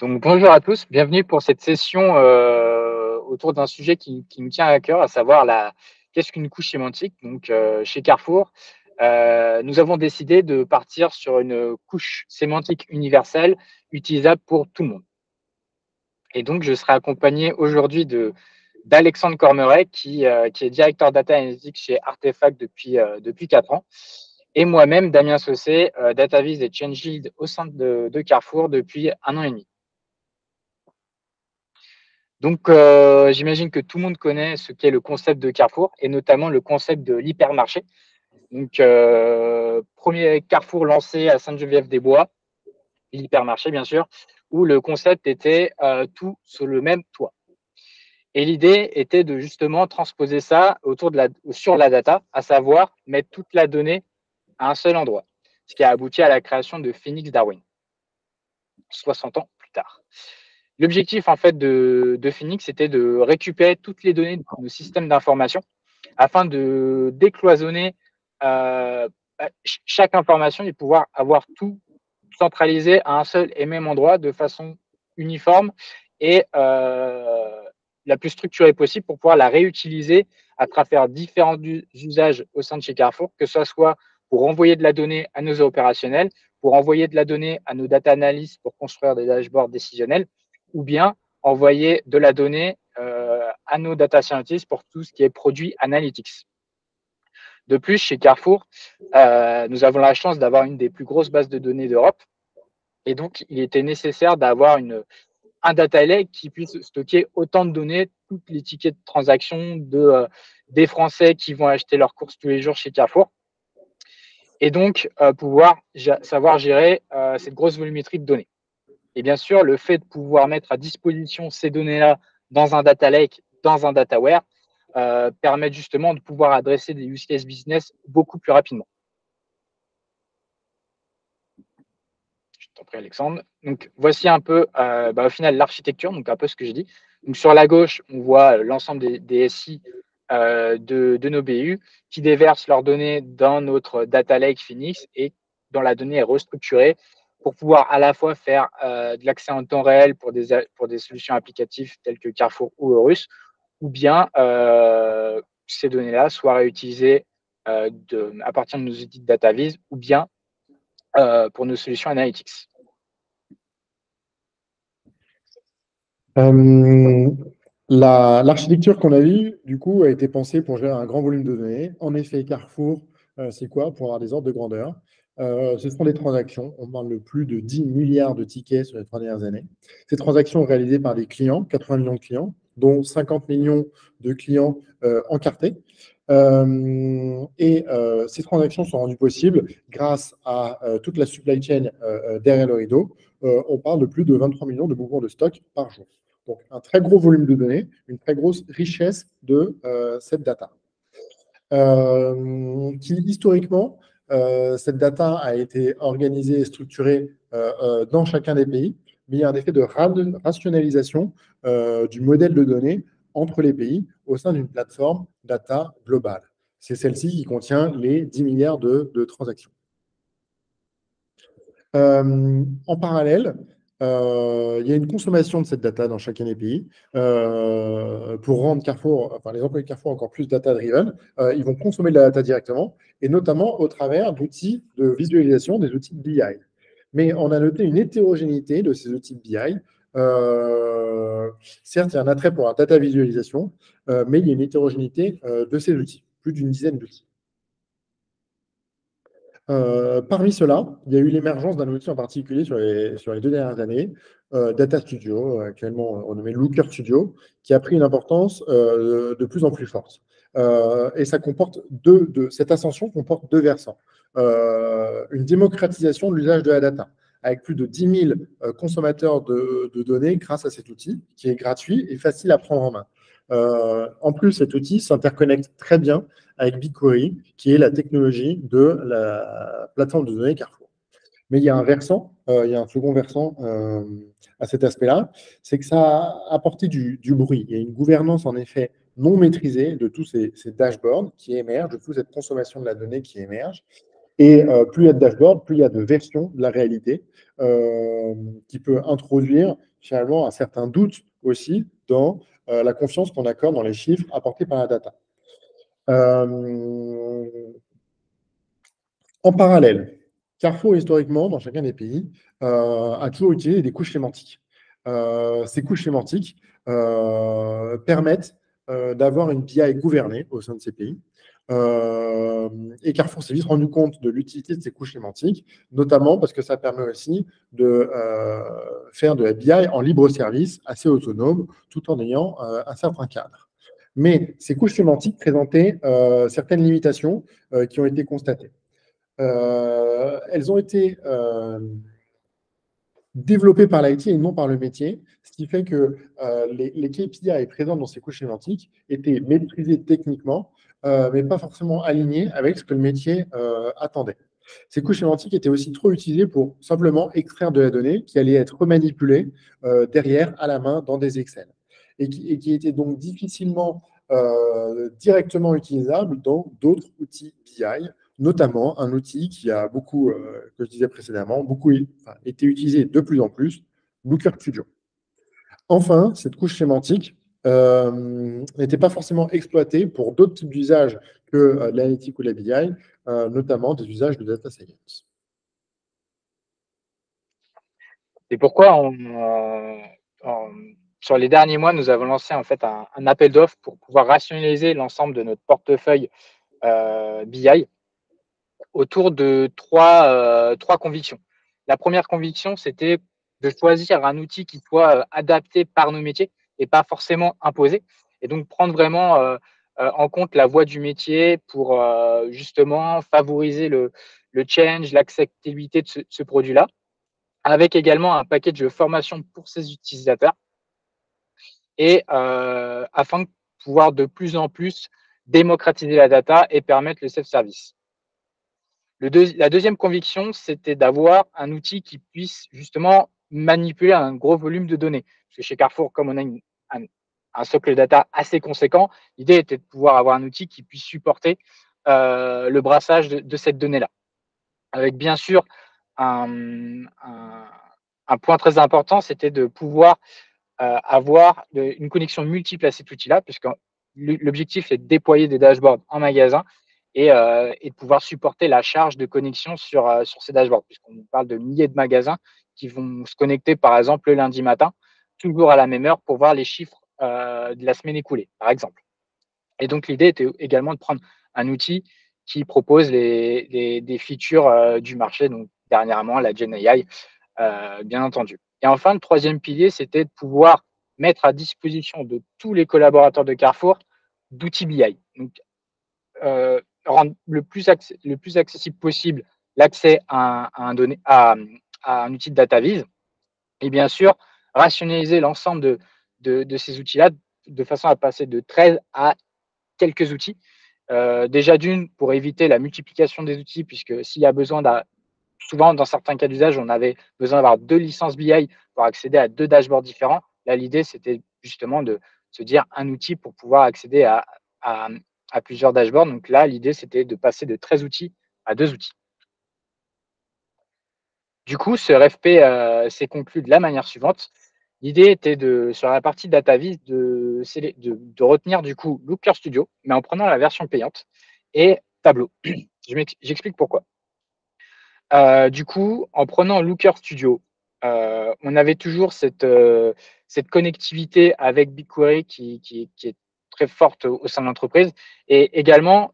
Donc, bonjour à tous, bienvenue pour cette session autour d'un sujet qui nous tient à cœur, à savoir qu'est-ce qu'une couche sémantique. Donc, chez Carrefour, nous avons décidé de partir sur une couche sémantique universelle utilisable pour tout le monde. Et donc, je serai accompagné aujourd'hui d'Alexandre Cormeret, qui est directeur data analytics chez Artefact depuis 4 ans. Et moi-même, Damien Saucé, DataVis et Change Lead au sein de Carrefour depuis 1 an et demi. Donc, j'imagine que tout le monde connaît ce qu'est le concept de Carrefour et notamment le concept de l'hypermarché. Donc, premier Carrefour lancé à Sainte-Geneviève-des-Bois, l'hypermarché bien sûr, où le concept était tout sous le même toit. Et l'idée était de justement transposer ça sur la data, à savoir mettre toute la donnée à un seul endroit, ce qui a abouti à la création de Phoenix Darwin, 60 ans plus tard. L'objectif en fait de Phoenix, c'était de récupérer toutes les données de nos systèmes d'information afin de décloisonner chaque information et pouvoir avoir tout centralisé à un seul et même endroit de façon uniforme et la plus structurée possible pour pouvoir la réutiliser à travers différents usages au sein de chez Carrefour, que ce soit pour envoyer de la donnée à nos opérationnels, pour envoyer de la donnée à nos data analysts pour construire des dashboards décisionnels, ou bien envoyer de la donnée à nos data scientists pour tout ce qui est produit analytics. De plus, chez Carrefour, nous avons la chance d'avoir une des plus grosses bases de données d'Europe. Et donc, il était nécessaire d'avoir un data lake qui puisse stocker autant de données, toutes les tickets de transaction des Français qui vont acheter leurs courses tous les jours chez Carrefour. Et donc, pouvoir savoir gérer cette grosse volumétrie de données. Et bien sûr, le fait de pouvoir mettre à disposition ces données-là dans un data lake, dans un dataware, permet justement de pouvoir adresser des use cases business beaucoup plus rapidement. Je t'en prie, Alexandre. Donc, voici un peu, au final, l'architecture, donc un peu ce que j'ai dit. Donc, sur la gauche, on voit l'ensemble des SI de nos BU qui déversent leurs données dans notre data lake Phoenix et dont la donnée est restructurée pour pouvoir à la fois faire de l'accès en temps réel pour des solutions applicatives telles que Carrefour ou Eurus, ou bien ces données-là soient réutilisées à partir de nos outils de DataVis ou bien pour nos solutions analytics. L'architecture qu'on a vue, du coup, a été pensée pour gérer un grand volume de données. En effet, Carrefour, c'est quoi? Pour avoir des ordres de grandeur. Ce sont des transactions. On parle de plus de 10 milliards de tickets sur les 3 dernières années. Ces transactions réalisées par des clients, 80 millions de clients, dont 50 millions de clients encartés. Ces transactions sont rendues possibles grâce à toute la supply chain derrière le rideau. On parle de plus de 23 millions de mouvements de stock par jour. Donc, un très gros volume de données, une très grosse richesse de cette data. Historiquement, cette data a été organisée et structurée dans chacun des pays, mais il y a un effet de rationalisation du modèle de données entre les pays au sein d'une plateforme data globale. C'est celle-ci qui contient les 10 milliards de transactions. En parallèle, il y a une consommation de cette data dans chacun des pays pour rendre Carrefour, enfin les employés de Carrefour encore plus data-driven. Ils vont consommer de la data directement et notamment au travers d'outils de visualisation, des outils de BI. Mais on a noté une hétérogénéité de ces outils de BI. Certes, il y a un attrait pour la data visualisation, mais il y a une hétérogénéité de ces outils, plus d'une dizaine d'outils. Parmi ceux-là, il y a eu l'émergence d'un outil en particulier sur les 2 dernières années, Data Studio, actuellement renommé Looker Studio, qui a pris une importance de plus en plus forte. Et ça comporte cette ascension comporte 2 versants. Une démocratisation de l'usage de la data, avec plus de 10 000 consommateurs de données grâce à cet outil, qui est gratuit et facile à prendre en main. En plus, cet outil s'interconnecte très bien avec BigQuery, qui est la technologie de la plateforme de données Carrefour. Mais il y a un second versant à cet aspect-là, c'est que ça a apporté du bruit. Il y a une gouvernance, en effet, non maîtrisée de tous ces dashboards qui émergent, de toute cette consommation de la donnée qui émerge. Et plus il y a de dashboards, plus il y a de versions de la réalité qui peut introduire finalement un certain doute aussi dans la confiance qu'on accorde dans les chiffres apportés par la data. En parallèle, Carrefour, historiquement, dans chacun des pays, a toujours utilisé des couches sémantiques. Ces couches sémantiques permettent d'avoir une BI gouvernée au sein de ces pays. Et Carrefour s'est vite rendu compte de l'utilité de ces couches sémantiques, notamment parce que ça permet aussi de faire de la BI en libre service, assez autonome, tout en ayant un certain cadre. Mais ces couches sémantiques présentaient certaines limitations qui ont été constatées. Elles ont été développées par l'IT et non par le métier, ce qui fait que les KPI présents dans ces couches sémantiques étaient maîtrisés techniquement, mais pas forcément alignés avec ce que le métier attendait. Ces couches sémantiques étaient aussi trop utilisées pour simplement extraire de la donnée qui allait être remanipulée derrière à la main dans des Excel et qui étaient donc difficilement directement utilisables dans d'autres outils BI, notamment un outil qui a beaucoup, que je disais précédemment, été utilisé de plus en plus, Looker Studio. Enfin, cette couche sémantique n'était pas forcément exploitée pour d'autres types d'usages que l'analytique ou la BI, notamment des usages de data science. C'est pourquoi sur les derniers mois, nous avons lancé en fait un appel d'offres pour pouvoir rationaliser l'ensemble de notre portefeuille BI autour de trois convictions. La première conviction, c'était de choisir un outil qui soit adapté par nos métiers et pas forcément imposé. Et donc, prendre vraiment en compte la voie du métier pour justement favoriser le change, l'acceptabilité de ce produit-là, avec également un package de formation pour ses utilisateurs et afin de pouvoir de plus en plus démocratiser la data et permettre le self-service. La deuxième conviction, c'était d'avoir un outil qui puisse justement manipuler un gros volume de données. Parce que chez Carrefour, comme on a un socle data assez conséquent, l'idée était de pouvoir avoir un outil qui puisse supporter le brassage de cette donnée-là. Avec bien sûr un point très important, c'était de pouvoir avoir une connexion multiple à cet outil-là, puisque l'objectif est de déployer des dashboards en magasin et de pouvoir supporter la charge de connexion sur ces dashboards, puisqu'on parle de milliers de magasins qui vont se connecter, par exemple, le lundi matin, toujours à la même heure, pour voir les chiffres de la semaine écoulée, par exemple. Et donc, l'idée était également de prendre un outil qui propose des features du marché, donc dernièrement, la GenAI, bien entendu. Et enfin, le troisième pilier, c'était de pouvoir mettre à disposition de tous les collaborateurs de Carrefour d'outils BI. Donc, rendre le plus accessible possible l'accès à un outil de DataVis et bien sûr rationaliser l'ensemble de ces outils-là de façon à passer de 13 à quelques outils. Déjà d'une, pour éviter la multiplication des outils, puisque s'il y a besoin souvent dans certains cas d'usage, on avait besoin d'avoir 2 licences BI pour accéder à 2 dashboards différents. Là, l'idée, c'était justement de se dire un outil pour pouvoir accéder à plusieurs dashboards. Donc là, l'idée, c'était de passer de 13 outils à 2 outils. Du coup, ce RFP s'est conclu de la manière suivante. L'idée était sur la partie DataVis de retenir du coup Looker Studio, mais en prenant la version payante, et Tableau. J'explique pourquoi. Du coup, en prenant Looker Studio, on avait toujours cette connectivité avec BigQuery qui est très forte au sein de l'entreprise, et également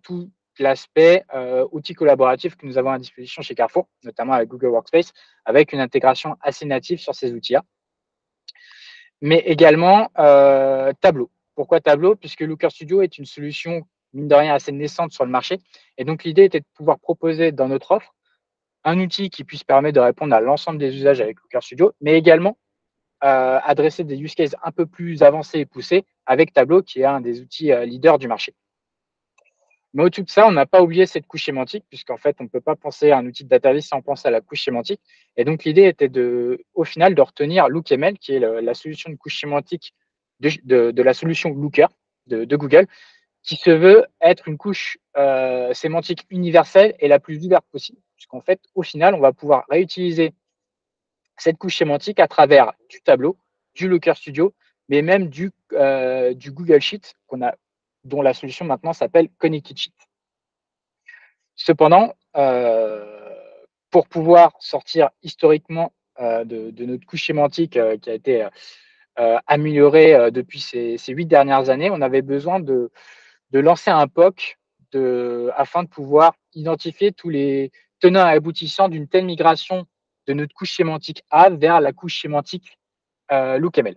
tout l'aspect outils collaboratifs que nous avons à disposition chez Carrefour, notamment avec Google Workspace, avec une intégration assez native sur ces outils-là. Mais également Tableau. Pourquoi Tableau? Puisque Looker Studio est une solution, mine de rien, assez naissante sur le marché. Et donc, l'idée était de pouvoir proposer dans notre offre un outil qui puisse permettre de répondre à l'ensemble des usages avec Looker Studio, mais également adresser des use cases un peu plus avancés et poussés avec Tableau, qui est un des outils leaders du marché. Mais au-dessus de ça, on n'a pas oublié cette couche sémantique, puisqu'en fait, on ne peut pas penser à un outil de DataVis sans penser à la couche sémantique. Et donc, l'idée était au final de retenir LookML, qui est la solution de couche sémantique de la solution Looker de Google, qui se veut être une couche sémantique universelle et la plus ouverte possible, puisqu'en fait, au final, on va pouvoir réutiliser cette couche sémantique à travers du Tableau, du Looker Studio, mais même du Google Sheet dont la solution maintenant s'appelle Connected Sheet. Cependant, pour pouvoir sortir historiquement de notre couche sémantique qui a été améliorée depuis ces 8 dernières années, on avait besoin de lancer un POC afin de pouvoir identifier tous les tenants et aboutissants d'une telle migration de notre couche sémantique A vers la couche sémantique LookML.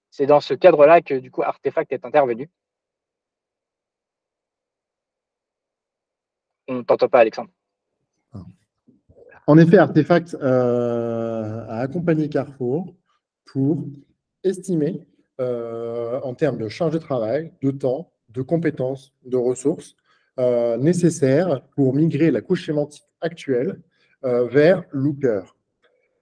C'est dans ce cadre-là que du coup Artefact est intervenu. On ne t'entend pas, Alexandre. En effet, Artefact a accompagné Carrefour pour estimer en termes de charge de travail, de temps, de compétences, de ressources nécessaires pour migrer la couche sémantique actuelle vers Looker.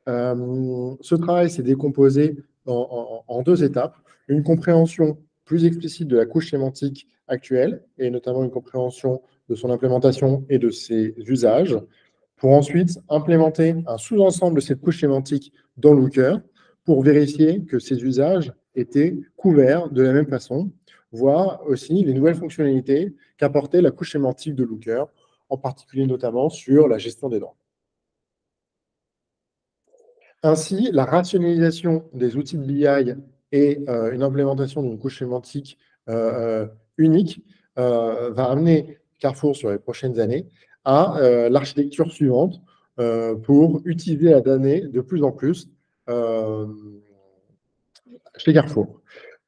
Ce travail s'est décomposé en 2 étapes. Une compréhension plus explicite de la couche sémantique actuelle, et notamment une compréhension de son implémentation et de ses usages, pour ensuite implémenter un sous-ensemble de cette couche sémantique dans Looker pour vérifier que ces usages étaient couverts de la même façon, voir aussi les nouvelles fonctionnalités qu'apportait la couche sémantique de Looker, en particulier notamment sur la gestion des droits. Ainsi, la rationalisation des outils de BI et une implémentation d'une couche sémantique unique va amener Carrefour sur les prochaines années à l'architecture suivante pour utiliser la donnée de plus en plus chez Carrefour,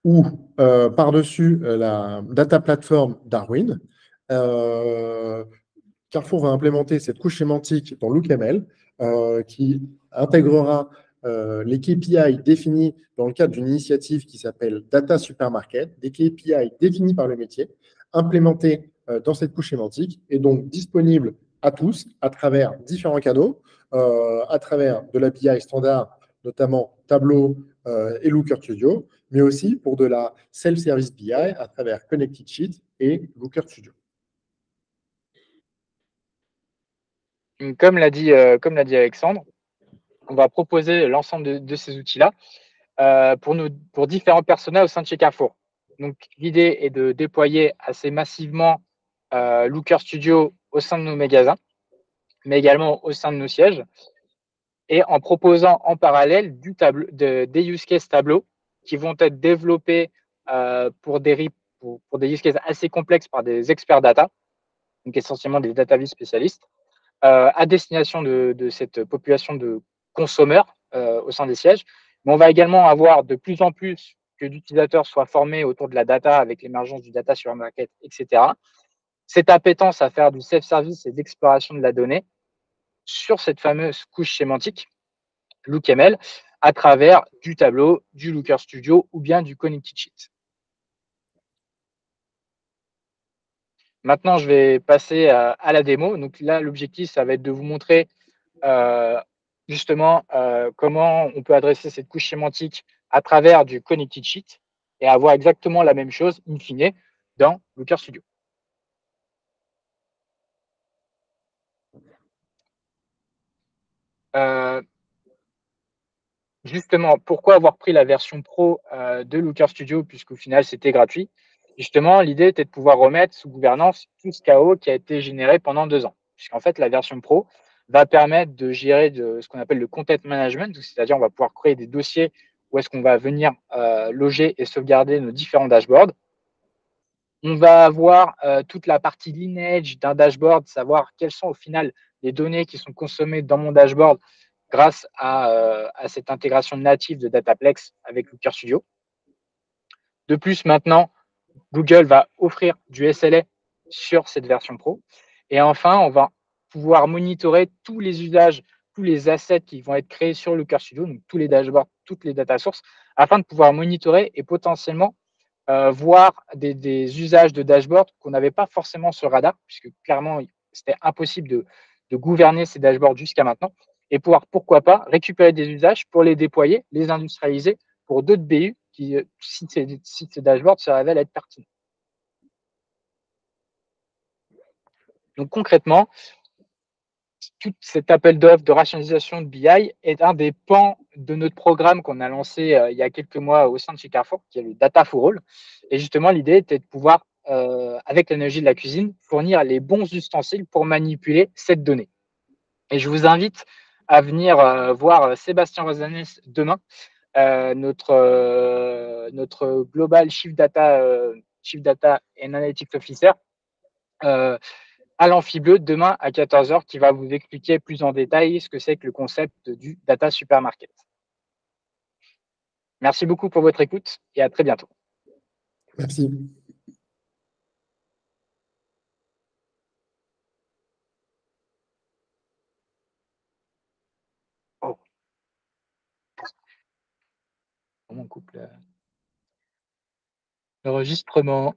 où par-dessus la data platform Darwin, Carrefour va implémenter cette couche sémantique dans LookML qui intégrera les KPI définis dans le cadre d'une initiative qui s'appelle Data Supermarket, des KPI définis par le métier, implémentés dans cette couche sémantique et donc disponibles à tous à travers différents canaux, à travers de la BI standard, notamment Tableau et Looker Studio, mais aussi pour de la self-service BI à travers Connected Sheet et Looker Studio. Comme l'a dit Alexandre, on va proposer l'ensemble de ces outils-là pour différents personas au sein de chez Carrefour. Donc, l'idée est de déployer assez massivement Looker Studio au sein de nos magasins, mais également au sein de nos sièges, et en proposant en parallèle des use cases Tableau qui vont être développés pour des use cases assez complexes par des experts data, donc essentiellement des data viz spécialistes, à destination de cette population de consommateurs au sein des sièges. Mais on va également avoir de plus en plus que d'utilisateurs soient formés autour de la data avec l'émergence du data supermarket, etc. Cette appétence à faire du self-service et d'exploration de la donnée sur cette fameuse couche sémantique, LookML, à travers du Tableau, du Looker Studio ou bien du Connected Sheet. Maintenant, je vais passer à la démo. Donc là, l'objectif, ça va être de vous montrer justement comment on peut adresser cette couche sémantique à travers du Connected Sheet et avoir exactement la même chose, in fine, dans Looker Studio. Justement, pourquoi avoir pris la version pro de Looker Studio, puisqu'au final, c'était gratuit. Justement, l'idée était de pouvoir remettre sous gouvernance tout ce chaos qui a été généré pendant 2 ans. Puisqu'en fait, la version pro va permettre de gérer ce qu'on appelle le content management, c'est-à-dire on va pouvoir créer des dossiers où est-ce qu'on va venir loger et sauvegarder nos différents dashboards. On va avoir toute la partie lineage d'un dashboard, savoir quelles sont au final les données qui sont consommées dans mon dashboard grâce à cette intégration native de Dataplex avec Looker Studio. De plus, maintenant, Google va offrir du SLA sur cette version pro. Et enfin, on va pouvoir monitorer tous les usages, tous les assets qui vont être créés sur Looker Studio, donc tous les dashboards, toutes les data sources, afin de pouvoir monitorer et potentiellement voir des usages de dashboard qu'on n'avait pas forcément sur radar, puisque clairement, c'était impossible de gouverner ces dashboards jusqu'à maintenant, et pouvoir, pourquoi pas, récupérer des usages pour les déployer, les industrialiser pour d'autres BU qui, si ces dashboards se révèlent être pertinents. Donc concrètement, tout cet appel d'offres de rationalisation de BI est un des pans de notre programme qu'on a lancé il y a quelques mois au sein de chez Carrefour, qui est le Data for All. Et justement, l'idée était de pouvoir, avec l'énergie de la cuisine, fournir les bons ustensiles pour manipuler cette donnée. Et je vous invite à venir voir Sébastien Rosanès demain, notre Global Chief Data and Analytics Officer, à l'Amphibleu demain à 14h, qui va vous expliquer plus en détail ce que c'est que le concept du data supermarket. Merci beaucoup pour votre écoute et à très bientôt. Merci. Oh. Comment on coupe l'enregistrement?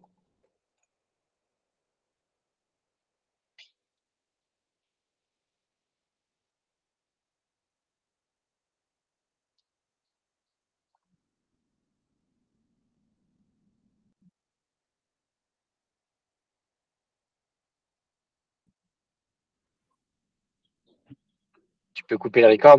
Tu peux couper le record.